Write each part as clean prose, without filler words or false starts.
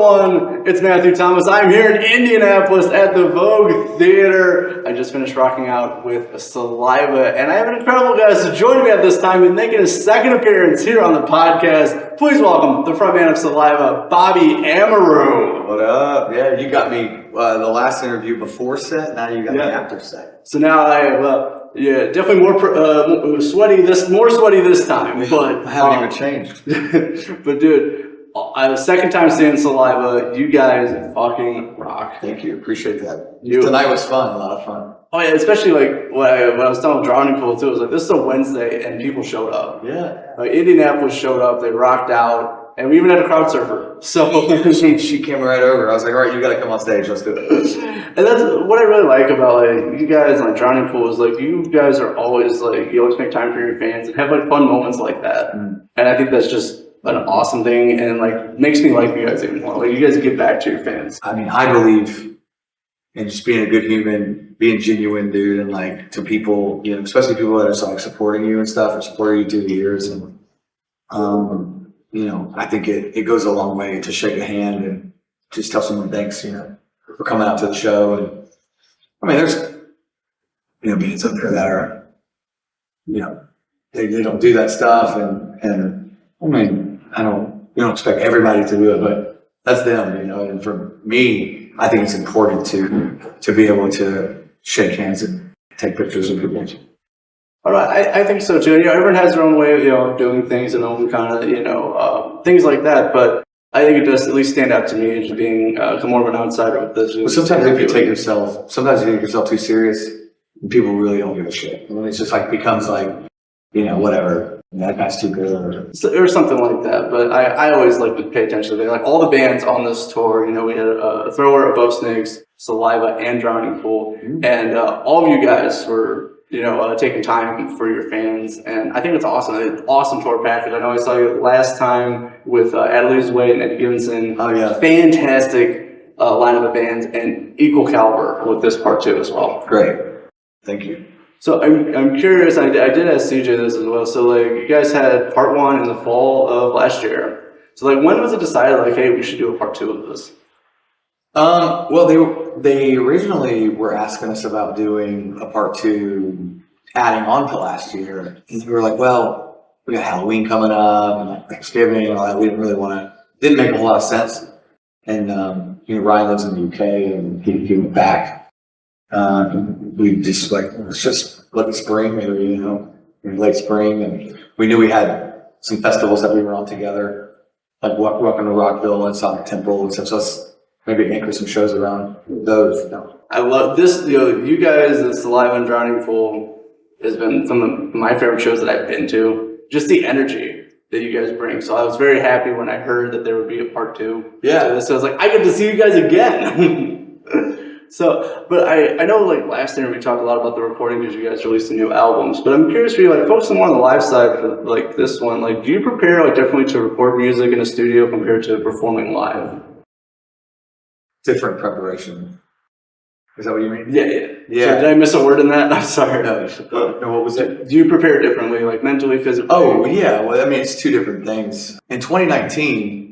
one, it's Matthew Thomas. I'm here in Indianapolis at the Vogue Theater. I just finished rocking out with Saliva, and I have an incredible guest joining me at this time and making his second appearance here on the podcast. Please welcome the frontman of Saliva, Bobby Amaru. What up? Yeah, you got me the last interview before set. Now you got me after set. So now definitely more sweaty this time. But I haven't even changed. But dude, second time seeing Saliva, you guys fucking rock. Thank you, appreciate that. Tonight was fun, a lot of fun. Oh yeah, especially like when I was telling Drowning Pool too, it was like, this is a Wednesday and people showed up. Yeah. Like Indianapolis showed up, they rocked out, and we even had a crowd surfer. So she came right over. I was like, all right, you gotta come on stage, let's do it. And that's what I really like about like you guys like Drowning Pool is like you guys are always like you always make time for your fans and have like fun moments like that. And I think that's just an awesome thing and like makes me like you guys even more. Like you guys give back to your fans. I mean, I believe in just being a good human, being genuine, dude, and like to people, you know, especially people that are like supporting you and stuff, or supporting you through the years. And you know, I think it goes a long way to shake a hand and just tell someone thanks, you know, for coming out to the show. And I mean, there's, you know, bands up there that are, you know, they don't do that stuff. And I mean, we don't expect everybody to do it, but that's them, you know. And for me, I think it's important to be able to shake hands and take pictures of people. All right, I think so too. You know, everyone has their own way of, you know, doing things and own kind of, you know, things like that. But I think it does at least stand out to me as being more of an outsider with this. Well, sometimes if you take yourself too serious, people really don't give a shit. I mean, it's just like becomes like, you know, whatever. That guy's too good, or something like that. But I always like to pay attention to like all the bands on this tour. You know, we had a Thrower, Above Snakes, Saliva, and Drowning Pool, and all of you guys were, you know, taking time for your fans, and I think it's awesome. It's an awesome tour package. I know I saw you last time with Adelaide's Way and Eddie Givenson. Oh yeah, fantastic lineup of bands, and equal caliber with this part too as well. Great, thank you. So I'm curious, I did ask CJ this as well. So like you guys had part one in the fall of last year. So like when was it decided like, hey, we should do a part two of this? Well, they originally were asking us about doing a part two, adding on to last year. And we were like, well, we got Halloween coming up and like Thanksgiving and all that. We didn't really didn't make a whole lot of sense. And you know, Ryan lives in the UK and he went back. We just like, let's just look at spring, maybe, you know, late spring. And we knew we had some festivals that we were on together, like Welcome to Rockville and Sonic Temple and stuff. So let's maybe anchor some shows around those. You know. I love this. You know, you guys, the Saliva and Drowning Pool has been some of my favorite shows that I've been to. Just the energy that you guys bring. So I was very happy when I heard that there would be a part two. Yeah. So I was like, I get to see you guys again. So, but I know like last year we talked a lot about the recording because you guys released some new albums, but I'm curious for you, like focusing more on the live side for like this one, like do you prepare like differently to record music in a studio compared to performing live? Different preparation. Is that what you mean? Yeah. So did I miss a word in that? I'm sorry. No, what was it? Do you prepare differently, like mentally, physically? Oh, yeah. Well, I mean, it's two different things. In 2019,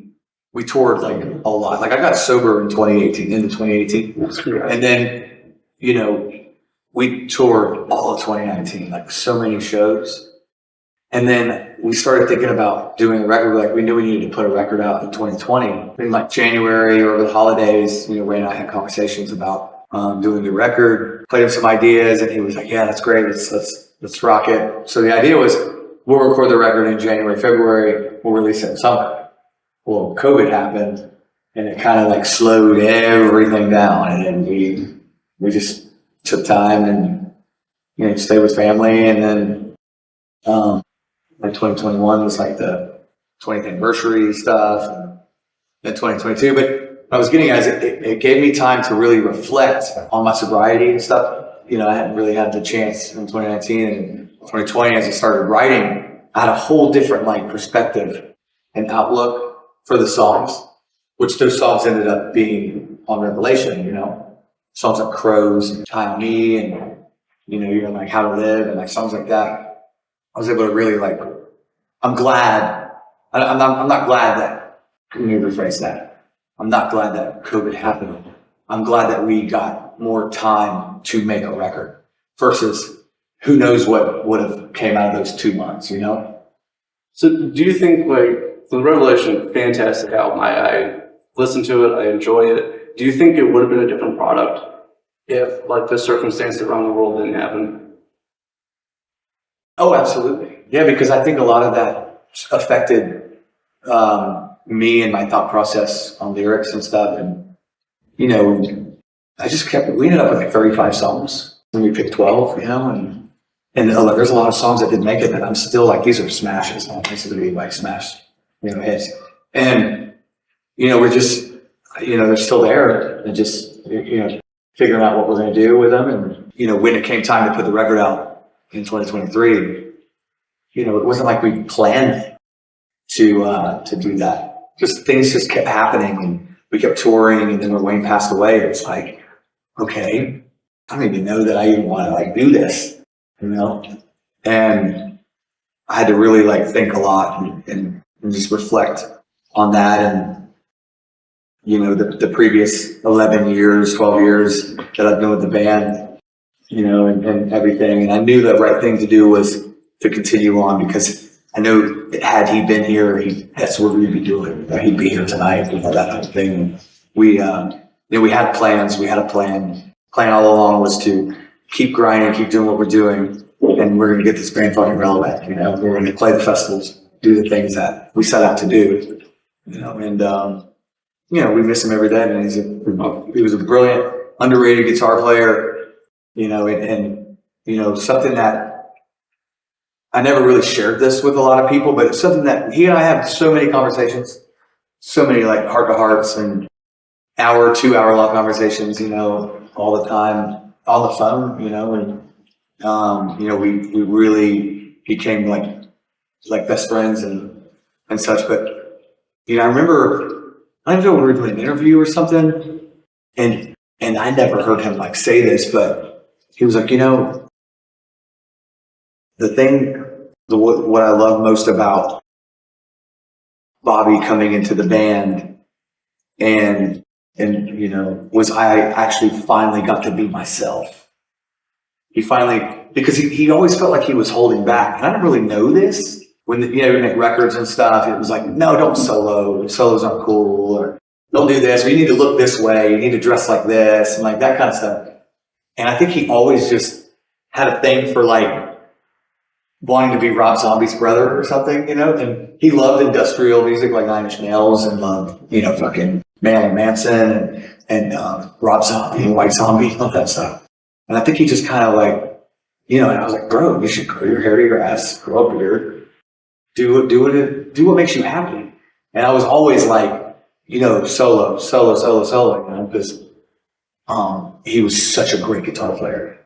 we toured like a lot. Like I got sober in 2018, into 2018. And then, you know, we toured all of 2019, like so many shows. And then we started thinking about doing a record. Like we knew we needed to put a record out in 2020. In like January or over the holidays, you know, Ray and I had conversations about doing the record, played him some ideas, and he was like, yeah, that's great. Let's rock it. So the idea was we'll record the record in January, February, we'll release it in summer. Well, COVID happened and it kind of like slowed everything down. And then we just took time and, you know, stayed with family. And then, like 2021 was like the 20th anniversary stuff, and then 2022. But I was getting at it gave me time to really reflect on my sobriety and stuff. You know, I hadn't really had the chance in 2019 and 2020 as I started writing. I had a whole different like perspective and outlook for the songs, which those songs ended up being on Revelation, you know, songs like Crows and High on Me and, you know, even like How to Live and like songs like that. I was able to really like, I'm not glad that, let me rephrase that. I'm not glad that COVID happened. I'm glad that we got more time to make a record versus who knows what would have came out of those 2 months, you know? So do you think, like, the Revelation, fantastic album. I listen to it, I enjoy it. Do you think it would have been a different product if, like, the circumstances around the world didn't happen? Oh, absolutely. Yeah, because I think a lot of that affected me and my thought process on lyrics and stuff. And, you know, we ended up with like 35 songs when we picked 12, you know, and there's a lot of songs that didn't make it that I'm still like, these are smashes. These are really like smash, you know, hits. And, you know, we're just, you know, they're still there and just, you know, figuring out what we're going to do with them. And, you know, when it came time to put the record out in 2023, you know, it wasn't like we planned to do that. Just things just kept happening and we kept touring. And then when Wayne passed away, it's like, okay, I don't even know that I even want to like do this, you know? And I had to really like think a lot and just reflect on that. And, you know, the previous 11 years, 12 years that I've been with the band, you know, and everything. And I knew the right thing to do was to continue on because I know had he been here, that's what we'd be doing. He'd be here tonight, you know, that kind of thing. We, you know, we had plans. We had a plan. Plan all along was to keep grinding, keep doing what we're doing, and we're going to get this band fucking relevant. You know, we're going to play the festivals, do the things that we set out to do. You know, and you know, we miss him every day. And he was a brilliant, underrated guitar player. You know, and you know, something that I never really shared this with a lot of people, but it's something that he and I have so many conversations, so many like heart to hearts and 2-hour long conversations, you know, all the time on the phone, you know, and, you know, we really became like best friends and such. But, you know, I don't know, we were doing an interview or something and I never heard him like say this, but he was like, you know, what I love most about Bobby coming into the band and you know, was I actually finally got to be myself. Because he always felt like he was holding back. And I didn't really know this when, you know, we make records and stuff. It was like, no, don't solo. Solos aren't cool. Or don't do this. Or you need to look this way. You need to dress like this and like that kind of stuff. And I think he always just had a thing for like, wanting to be Rob Zombie's brother or something, you know, and he loved industrial music like Nine Inch Nails and loved, you know, fucking Marilyn Manson and Rob Zombie and White Zombie, all that stuff. And I think he just kind of like, you know, and I was like, bro, you should grow your hair to your ass, grow up here, do what makes you happy. And I was always like, you know, solo, you know, because he was such a great guitar player.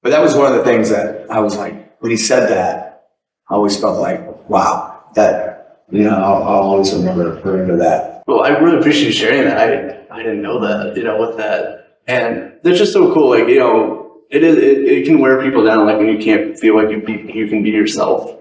But that was one of the things that I was like, when he said that, I always felt like, wow, that, you know, I'll always remember that. Well, I really appreciate you sharing that. I didn't know that, you know, with that. And that's just so cool. Like, you know, it can wear people down, like when you can't feel like you can be yourself.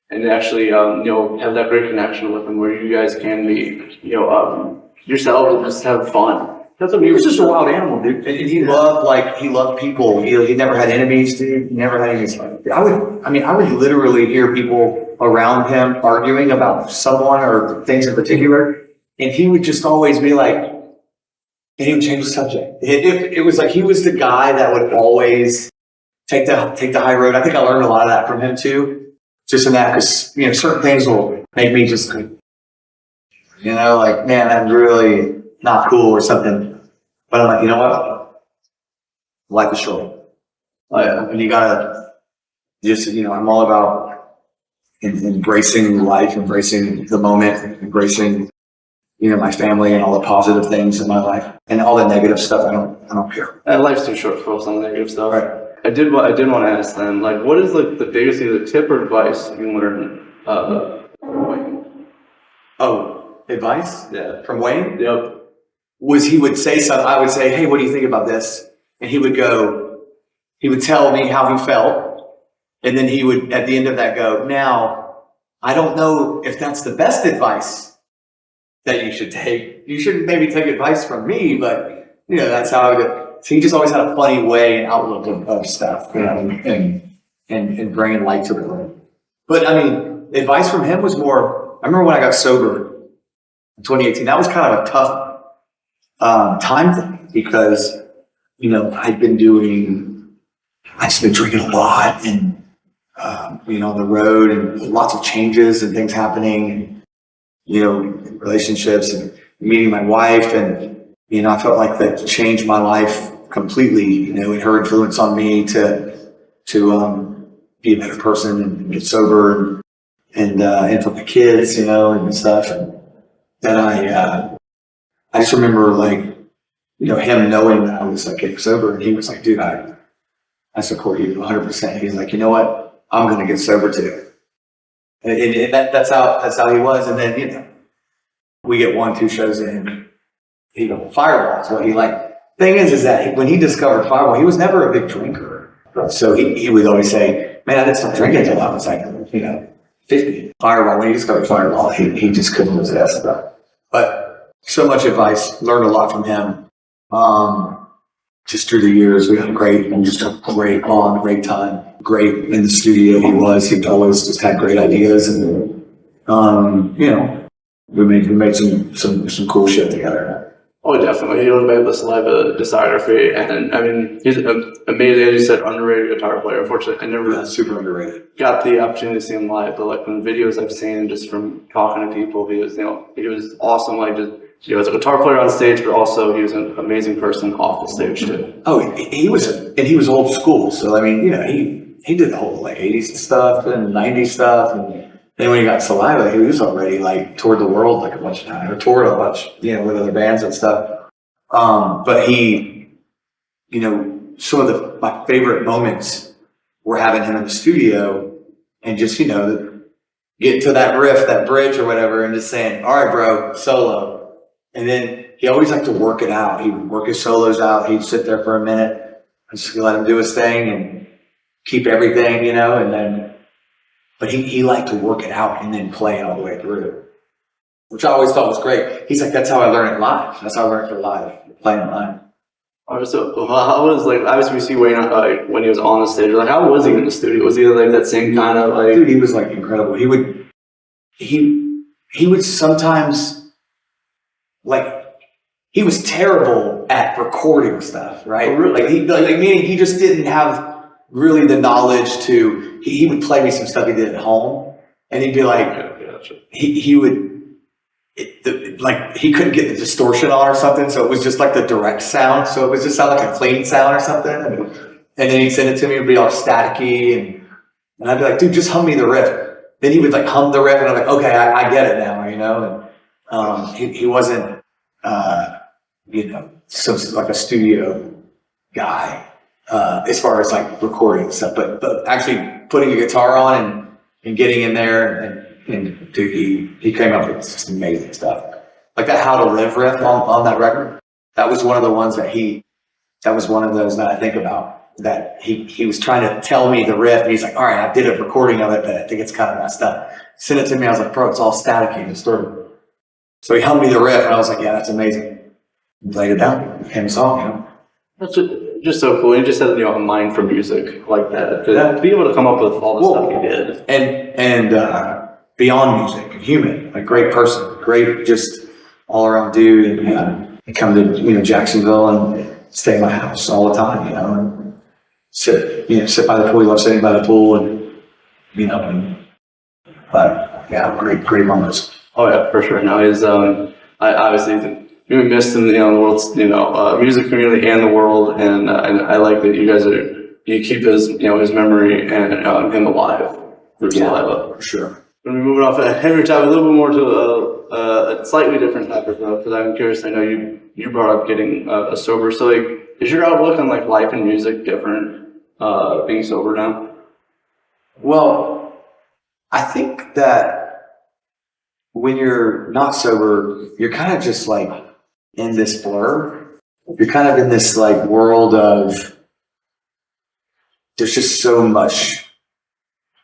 And actually, you know, have that great connection with them where you guys can be, you know, yourselves and just have fun. That's what he was, just a wild animal, dude. And he loved people. He never had enemies, dude. He never had enemies. I would literally hear people around him arguing about someone or things in particular, and he would just always be like, and he would change the subject. It was like he was the guy that would always take the high road. I think I learned a lot of that from him too, just in that, because, you know, certain things will make me just, you know, like, man, that's really not cool or something. But I'm like, you know what? Life is short. And you gotta just, you know, I'm all about embracing life, embracing the moment, embracing, you know, my family and all the positive things in my life and all the negative stuff. I don't care. Life's too short for some negative stuff. Right. I did want to ask then, like, what is like the biggest either tip or advice you learned from Wayne? Oh, advice? Yeah. From Wayne? Yep. Was he would say something, I would say, hey, what do you think about this? And he would tell me how he felt. And then he would, at the end of that, go, now, I don't know if that's the best advice, that you should take. You shouldn't maybe take advice from me, but you know, that's how I go. So he just always had a funny way and outlook of stuff, you know, and bringing light to the room. But I mean, advice from him was more, I remember when I got sober in 2018, that was kind of a tough time for me because, you know, I'd just been drinking a lot and, you know, on the road and lots of changes and things happening, you know, relationships and meeting my wife. And, you know, I felt like that changed my life completely, you know, and her influence on me to be a better person and get sober and for my kids, you know, and stuff. And then I just remember like, you know, him knowing that I was like getting sober, and he was like, dude, I support you 100%. He's like, you know what? I'm going to get sober too. And that's how he was. And then, you know, we get 1-2 shows in, he goes, Fireball is what he liked. Thing is that when he discovered Fireball, he was never a big drinker. So he would always say, man, I didn't start drinking until I was like, you know, 50. Fireball, when he discovered Fireball, he just couldn't resist that. But so much advice, learned a lot from him. Just through the years, we had a great bond, great time. Great in the studio he always just had great ideas, and you know, we made some cool shit together. Oh, definitely. He would have made the Saliva discography, and I mean, he's an amazing, as you said, underrated guitar player. Unfortunately, I never super underrated. Got the opportunity to see him live, but like from the videos I've seen, just from talking to people, he was awesome. Like, just, you know, as a guitar player on stage, but also he was an amazing person off the stage too. Oh, he was old school. So I mean, you know, he did the whole like 80s stuff and 90s stuff, and then when he got Saliva, he was already like toured the world like a bunch of times, or toured a bunch, you know, with other bands and stuff. But he, you know, some of my favorite moments were having him in the studio and just, you know, getting to that riff, that bridge or whatever, and just saying, all right, bro, solo. And then he always liked to work it out. He would work his solos out. He'd sit there for a minute and just let him do his thing and keep everything, you know, and then, but he liked to work it out and then play it all the way through, which I always thought was great. He's like, that's how I learned it live. That's how I learned it live, playing it live. So how was, like, obviously we see Wayne when he was on the stage, like, how was he in the studio? Was he like that same kind of like? Dude, he was like incredible. He would sometimes, like, he was terrible at recording stuff, right? Oh, really? Like meaning he just didn't have really the knowledge to, he would play me some stuff he did at home, and he'd be like, Gotcha. he would, like, he couldn't get the distortion on or something, so it was just like the direct sound, so it was just sound like a clean sound or something, and then he'd send it to me, it'd be all staticky, and I'd be like, dude, just hum me the riff. Then he would like hum the riff, and I'm like, okay, I get it now, you know, and he wasn't, you know, so like a studio guy, as far as like recording and stuff, but actually putting a guitar on and getting in there and dude, he came up with just amazing stuff. Like that How to Live riff on that record. That was one of the ones that was one of those that I think about, that he was trying to tell me the riff, and he's like, all right, I did a recording of it, but I think it's kind of messed up. Sent it to me, I was like, bro, it's all staticky and distorted. So he hummed me the riff, and I was like, yeah, that's amazing. He laid it down, it became a song, you know. That's just so cool. He just has, you know, a mind for music like that. To be able to come up with all the stuff he did. And beyond music, a human, a great person, great just all around dude. And he'd come to, you know, Jacksonville and stay at my house all the time, you know, and sit by the pool. He loved sitting by the pool, and you know, but yeah, great moments. Oh yeah, for sure. No, he's I obviously. We missed him, you know, in the world's, you know, music community and the world, and I like that you keep his, you know, his memory and him alive through Saliva. For sure. When we moving off of Henry Tyler, a little bit more to a slightly different topic though, because I'm curious. I know you brought up getting sober. So like, is your outlook on like life and music different being sober now? Well, I think that when you're not sober, you're kind of just like in this blur. You're kind of in this like world of, there's just so much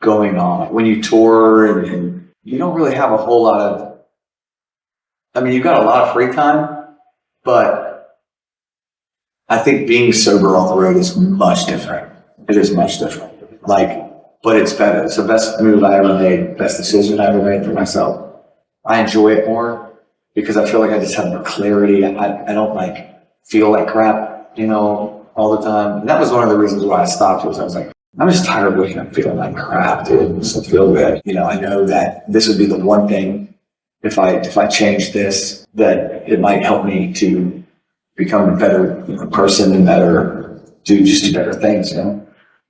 going on when you tour, and you don't really have a whole lot of I mean, you've got a lot of free time, but I think being sober on the road is much different. It is much different. Like, but it's better. It's the best move I ever made, best decision I ever made for myself. I enjoy it more because I feel like I just have more clarity. I don't like feel like crap, you know, all the time. And that was one of the reasons why I stopped, was I was like, I'm just tired of waking up feeling like crap, dude. It doesn't feel good. You know, I know that this would be the one thing, if I change this, that it might help me to become a better person and do better things, you know?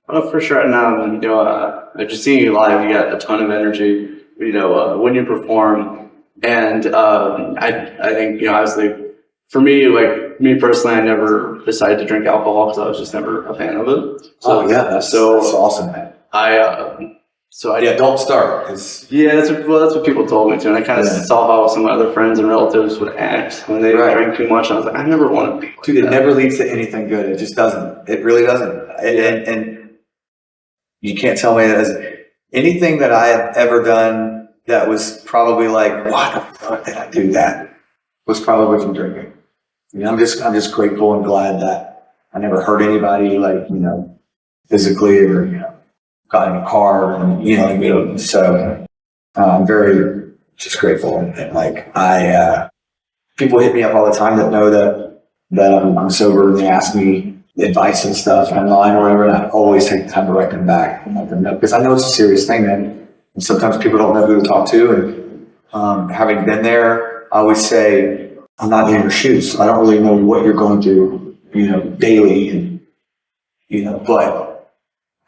Well, for sure. Now, you know, just seeing you live, you got a ton of energy, you know, when you perform. And I think, you know, obviously, for me, like me personally, I never decided to drink alcohol because I was just never a fan of it. So, that's awesome, man. Don't start. That's what people told me to, and I kind of saw how some of my other friends and relatives would act when they drank too much. And I was like, I never want to be like Dude, it never leads to anything good. It just doesn't. It really doesn't. And you can't tell me that anything that I have ever done that was probably like, why the fuck did I do that? Was probably from drinking. I mean, I'm just grateful and glad that I never hurt anybody, like, you know, physically, or, you know, got in a car, and, you know what I mean? So I'm very just grateful. And like, people hit me up all the time that know that I'm sober, and they ask me advice and stuff online or whatever, and I always take the time to write them back and let them know, because I know it's a serious thing, man. And sometimes people don't know who to talk to. And having been there, I always say, I'm not in your shoes, so I don't really know what you're going through, you know, daily, and, you know, but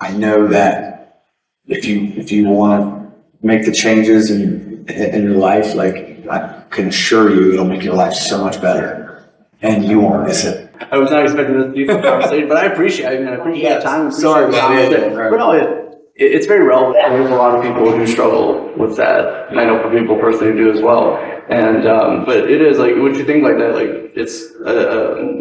I know that if you want to make the changes in your life, like, I can assure you, it'll make your life so much better, and you won't miss it. I was not expecting this to be a conversation, but I appreciate the time. Sorry, man. But no, it's very relevant. There's a lot of people who struggle with that, and I know for people personally who do as well. And but it is like, when you think like that, like, it's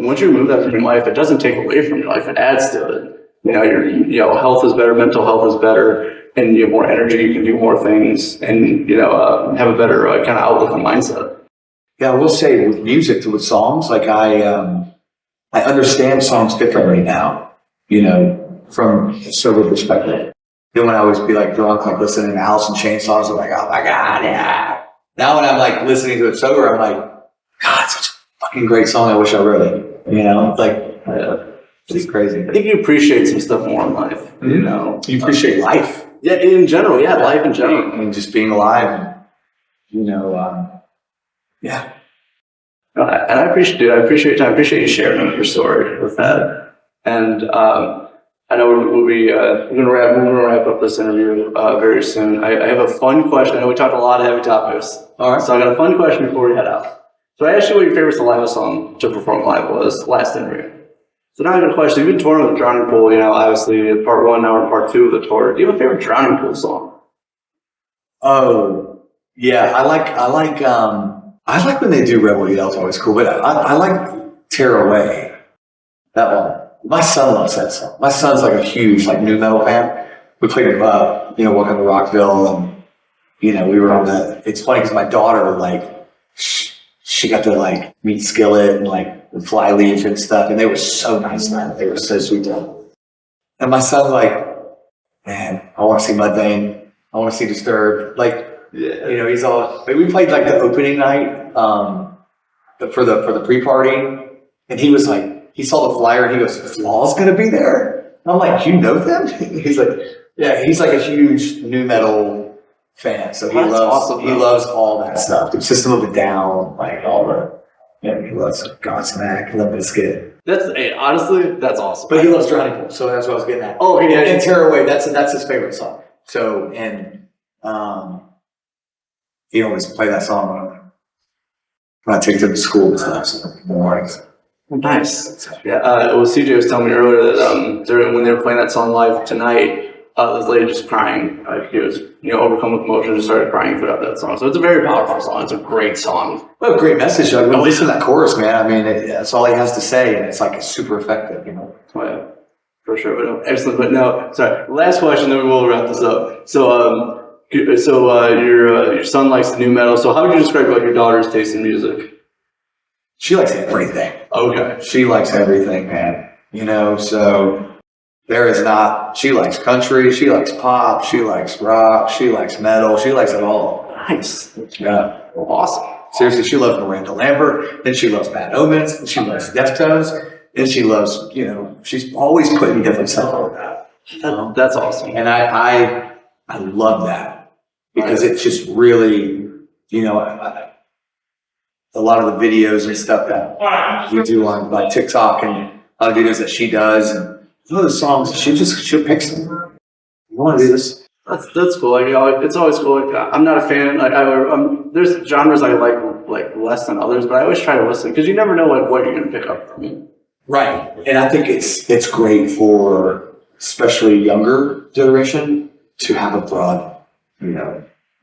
once you remove that from your life, it doesn't take away from your life; it adds to it. You know, your health is better, mental health is better, and you have more energy. You can do more things, and, you know, have a better kind of outlook on mindset. Yeah, I will say with music, with songs, like I understand songs differently now, you know, from a sober perspective. Then when I always be like drunk, like listening to Alice in Chains songs, I'm like, oh my God, yeah. Now when I'm like listening to it sober, I'm like, God, such a fucking great song. I wish I wrote it. You know, it's like, it's crazy. I think you appreciate some stuff more in life. Mm-hmm. You know, you appreciate life. Yeah, in general. Yeah, life in general. And just being alive. And, you know, yeah. And I appreciate your time. I appreciate you sharing your story with that. And I know we're gonna wrap up this interview very soon. I have a fun question. I know we talked a lot of heavy topics. All right. So I got a fun question before we head out. So I asked you what your favorite Saliva song to perform live was last interview. So now I got a question. You've been touring with Drowning Pool, you know, obviously part 1, now we're part 2 of the tour. Do you have a favorite Drowning Pool song? Oh, yeah. I like when they do Rebel Yell's always cool, but I like Tear Away. That one. My son loves that song. My son's like a huge nu metal fan. We played it, Welcome to Rockville, and, you know, we were on it's funny because my daughter, she got to meet Skillet and the Flyleaf and stuff, and they were so nice, man. They were so sweet to them. And my son's like, man, I want to see Mudvayne. I want to see Disturbed. You know, he's all. We played the opening night for the pre-party, and he was like, he saw the flyer and he goes, Flaw's gonna be there. And I'm like, you know them? He's like, yeah. He's a huge nu metal fan, so he loves all that stuff. The System of a Down, all the. Yeah, he loves Godsmack, Limp Bizkit. Honestly, that's awesome. But he loves Drowning Pool, so that's what I was getting at. Oh, yeah. And Tear Away, that's his favorite song. So, and he always play that song when I take them to school and stuff, so in the mornings. Nice. Yeah. CJ was telling me earlier that when they were playing that song live tonight, this lady just crying. He was, overcome with emotion, just started crying throughout that song. So it's a very powerful song. It's a great song. Well, a great message. Listen to that chorus, man. I mean, that's all he has to say, and it's it's super effective, you know. Oh, yeah, for sure. But no, excellent. But no, sorry. Last question, then we will wrap this up. So, So your son likes the new metal. So how would you describe like your daughter's taste in music? She likes everything. Okay. She likes everything, man. You know, so she likes country, she likes pop, she likes rock, she likes metal, she likes it all. Nice. Yeah. Awesome. Seriously, she loves Miranda Lambert, then she loves Bad Omens, and she loves Deftones, and she loves, she's always putting different stuff on that. That's awesome. And I love that because it's just really, a lot of the videos and stuff that we do on like TikTok and other videos that she does, and those songs, she'll pick some. You want to do this? That's cool. Like, it's always cool. Like, I'm not a fan. Like, there's genres I like less than others, but I always try to listen because you never know what you're going to pick up from it. Right, and I think it's great for especially younger generation to have a broad,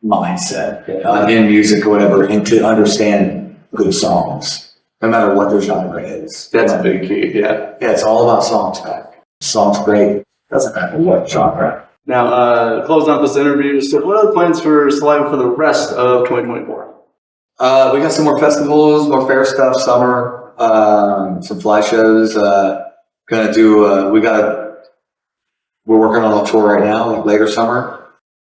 mindset in music or whatever, and to understand good songs, no matter what their genre is. That's a big key. Yeah. Yeah, it's all about songs, man. Songs great. Doesn't matter what genre. Now, closing out this interview, so what are the plans for Saliva for the rest of 2024? We got some more festivals, more fair stuff, summer, some fly shows. We're working on a tour right now, like later summer.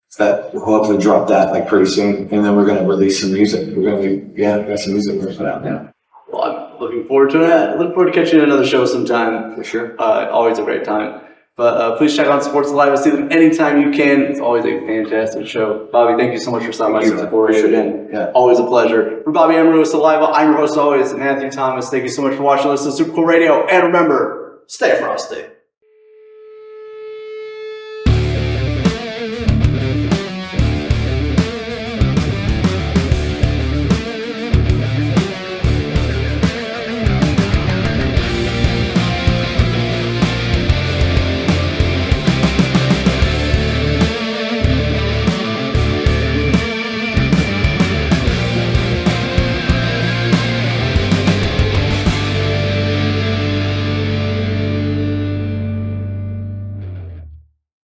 So that we'll hopefully drop that like pretty soon, and then we're gonna release some music. We got some music we're gonna put out now. Well, I'm looking forward to it. I look forward to catching another show sometime. For sure. Always a great time. But please check out Sports Saliva. See them anytime you can. It's always a fantastic show. Bobby, thank you so much for stopping by. Support you again. Yeah. Always a pleasure. For Bobby Amaru with Saliva, I'm your host always, Matthew Thomas. Thank you so much for watching. Listen to Super Cool Radio. And remember, stay frosty.